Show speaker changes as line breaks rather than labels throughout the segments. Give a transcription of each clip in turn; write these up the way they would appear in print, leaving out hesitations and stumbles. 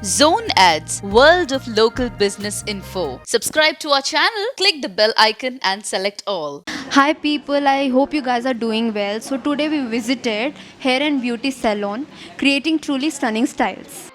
Zone Ads, World of Local Business Info. Subscribe to our channel, click the bell icon and select all.
Hi people, I hope you guys are doing well. So today we visited Hair and Beauty Salon, creating truly stunning styles.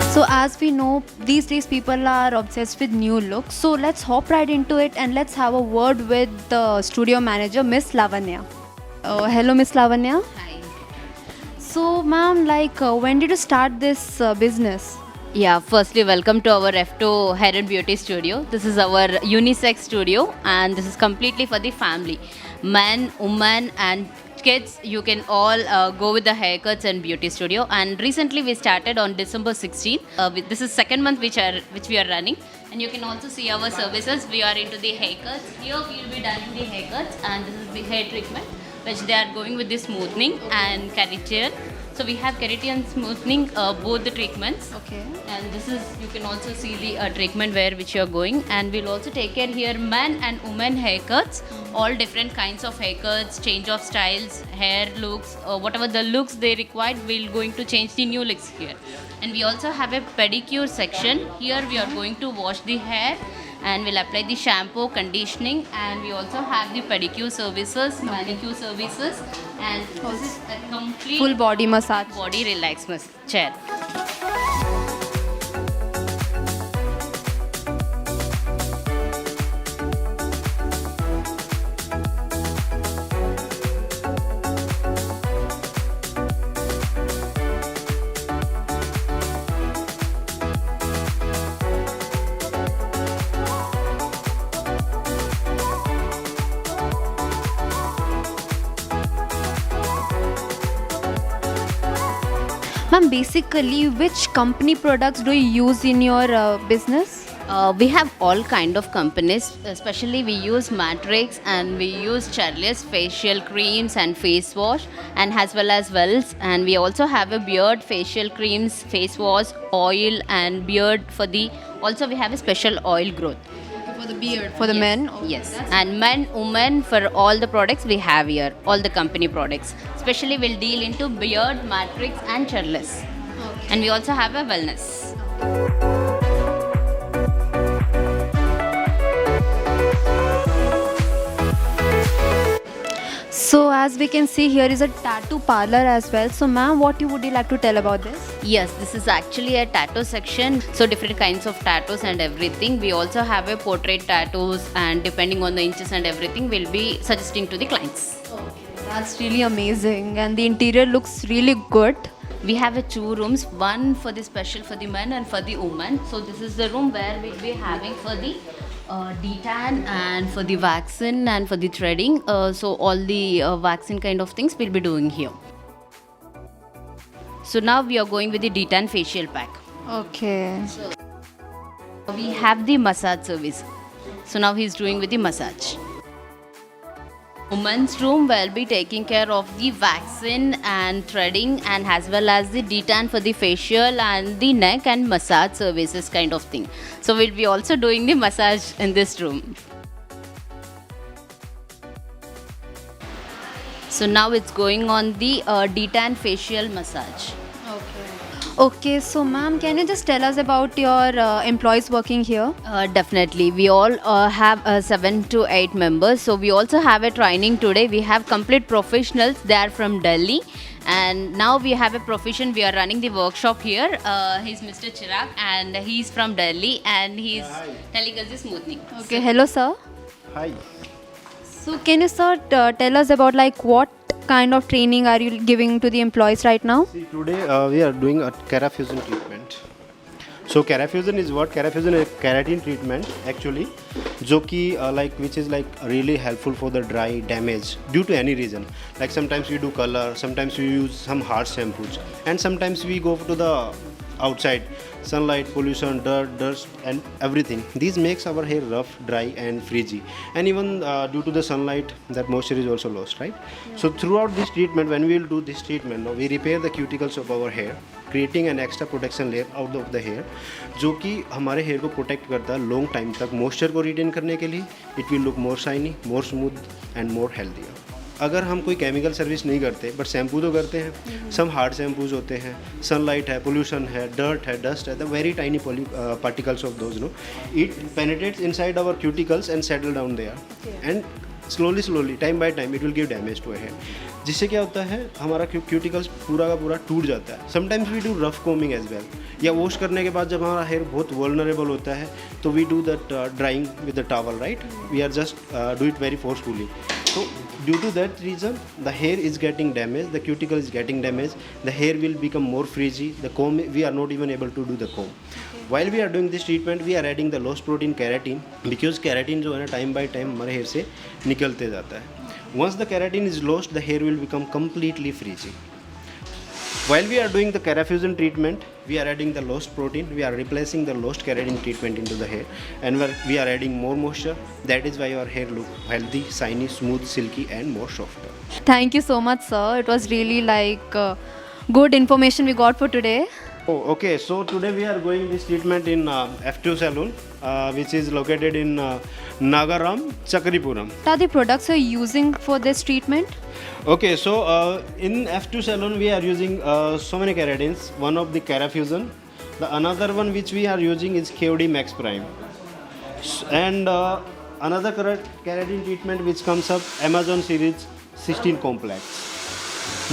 So as we know, these days people are obsessed with new looks. So let's hop right into it and let's have a word with the studio manager, Miss Lavanya. Hello, Miss Lavanya.
Hi.
So, ma'am, when did you start this business?
Yeah, firstly, welcome to our F2 Hair and Beauty Studio. This is our unisex studio, and this is completely for the family. Men, women, and kids, you can all go with the haircuts and beauty studio. And recently, we started on December 16th. This is second month which we are running, and you can also see our services. We are into the haircuts. Here, we will be done the haircuts, and this is the hair treatment, which they are going with the smoothing and keratin. So we have keratin smoothing, both the treatments.
Okay.
And this is, you can also see the treatment where which you are going, and we'll also take care here men and women haircuts, all different kinds of haircuts, change of styles, hair looks, whatever the looks they required, we're going to change the new looks here. And we also have a pedicure section. Here we are going to wash the hair and we'll apply the shampoo, conditioning, and we also have the pedicure services, manicure services, and this is a complete
Full body massage.
body relax chair.
Ma'am, basically, which company products do you use in your business?
We have all kind of companies, especially we use Matrix and we use Charlie's facial creams and face wash, and as well as wells, and we also have a beard facial creams, face wash, oil and beard for the, also we have a special oil growth.
For the beard. For the men?
Yes, and men, women, for all the products we have here, all the company products. Especially we'll deal into beard, Matrix and Charlie's. And we also have a wellness.
So as we can see, here is a tattoo parlor as well. So ma'am, would you like to tell about this?
Yes, this is actually a tattoo section. So different kinds of tattoos and everything. We also have a portrait tattoos, and depending on the inches and everything, we'll be suggesting to the clients.
That's really amazing, and the interior looks really good.
We have a two rooms, one for the special for the men and for the women. So this is the room where we'll be having for the detan and for the vaccine and for the threading. So all the vaccine kind of things we'll be doing here. So now we are going with the detan facial pack.
Okay.
We have the massage service. So now he's doing with the massage. Women's room will be taking care of the vaccine and threading, and as well as the detan for the facial and the neck and massage services kind of thing. So we'll be also doing the massage in this room. So now it's going on the detan facial massage.
Okay, so ma'am, can you just tell us about your employees working here?
Definitely. We all have 7 to 8 members. So we also have a training today. We have complete professionals. They are from Delhi. And now we have a profession. We are running the workshop here. He's Mr. Chirag, and he's from Delhi, and he's telling us the smoothing.
Okay, hello sir.
Hi.
So can you sir tell us about what kind of training are you giving to the employees right now?
See, today we are doing a Kera Fusion treatment. So Carafusion is what? Carafusion is a keratin treatment actually, जो कि which is like really helpful for the dry damage due to any reason. Like sometimes we do color, sometimes we use some harsh shampoos, and sometimes we go to the outside, sunlight, pollution, dirt, dust, and everything. These makes our hair rough, dry, and frizzy. And even due to the sunlight, that moisture is also lost, right? So throughout this treatment, when we will do this treatment, we repair the cuticles of our hair, creating an extra protection layer out of the hair, जो कि हमारे hair को protect करता है long time तक moisture को retain करने के लिए. It will look more shiny, more smooth and more healthier. अगर हम कोई केमिकल सर्विस नहीं करते बट शैम्पू तो करते हैं, सब हार्ड शैम्पूज होते हैं, सनलाइट है, पोल्यूशन है, डर्ट है, डस्ट है, the very tiny particles of those no, it penetrates inside our cuticles and settle down there and slowly time by time it will give damage to hair. जिससे क्या होता है हमारा cuticles पूरा का पूरा टूट जाता है. Sometimes we do rough combing as well, या वॉश करने के बाद जब हमारा हेयर बहुत वल्नरेबल होता है तो we do that drying with the towel, right. We are just do it very forcefully. So due to that reason, the hair is getting damaged, the cuticle is getting damaged, the hair will become more frizzy, the comb, we are not even able to do the comb. While we are doing this treatment, we are adding the lost protein keratin, because keratin जो है ना time by time हमारे hair से निकलते जाता है. Once the keratin is lost, the hair will become completely frizzy. While we are doing the Carafusion treatment, we are adding the lost protein, we are replacing the lost keratin treatment into the hair, and we are adding more moisture. That is why our hair look healthy, shiny, smooth, silky, and more softer.
Thank you so much, sir. It was really good information we got for today.
Oh, okay. So today we are going this treatment in F2 Salon, which is located in Nagaram, Chakripuram.
What are the products you're using for this treatment?
Okay, so in F2 Salon we are using so many keratins. One of the Carafusion, the another one which we are using is KOD Max Prime, and another keratin treatment which comes up Amazon series 16 Complex,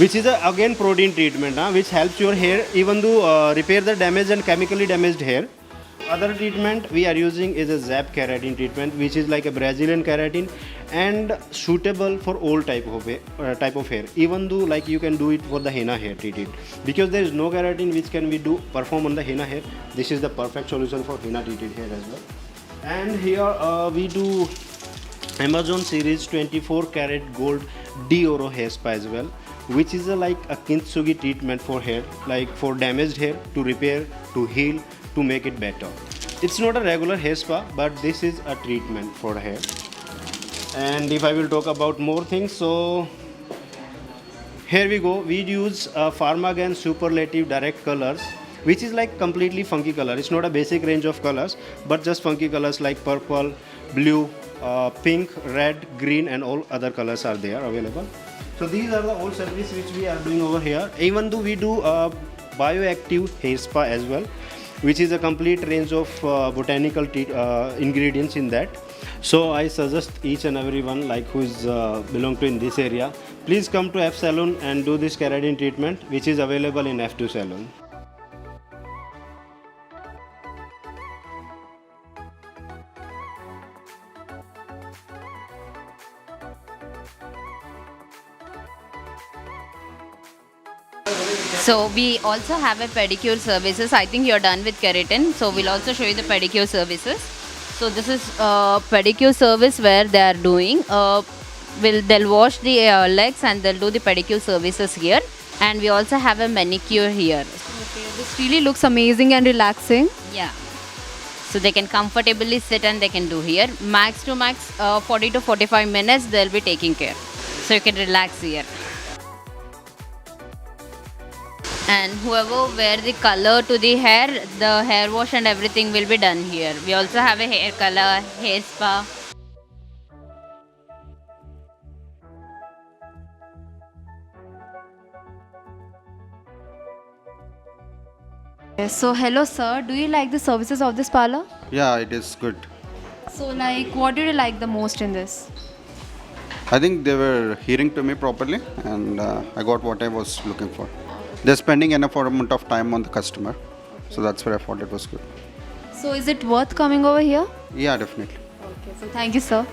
which is again protein treatment, which helps your hair even though repair the damaged and chemically damaged hair. Other treatment we are using is a Zap keratin treatment, which is like a Brazilian keratin and suitable for all type of hair. Even though like you can do it for the henna hair treated, because there is no keratin which can we do perform on the henna hair. This is the perfect solution for henna treated hair as well. And here we do Amazon series 24 karat gold Dioro hair spa as well, which is like a kintsugi treatment for hair, like for damaged hair to repair, to heal, to make it better. It's not a regular hair spa, but this is a treatment for hair. And if I will talk about more things, so here we go. We use Pharmagan Superlative Direct Colors, which is like completely funky color. It's not a basic range of colors, but just funky colors like purple, blue, pink, red, green, and all other colors are there available. So these are the all service which we are doing over here. Even though we do bioactive hair spa as well, which is a complete range of botanical ingredients in that. So I suggest each and everyone like who is belong to in this area, please come to F Salon and do this keratin treatment, which is available in F2 Salon.
So we also have a pedicure services. I think you're done with keratin, so we'll also show you the pedicure services. So this is pedicure service where they are doing. They'll wash the legs and they'll do the pedicure services here. And we also have a manicure here.
Okay, this really looks amazing and relaxing.
Yeah. So they can comfortably sit and they can do here. Max to max 40 to 45 minutes they'll be taking care. So you can relax here. And whoever wear the color to the hair wash and everything will be done here. We also have a hair color, hair spa.
Yes, so hello sir, do you like the services of this parlor?
Yeah, it is good.
So what did you like the most in this?
I think they were hearing to me properly and I got what I was looking for. They're spending enough amount of time on the customer. So that's where I thought it was good.
So is it worth coming over here?
Yeah, definitely.
Okay, so thank you sir.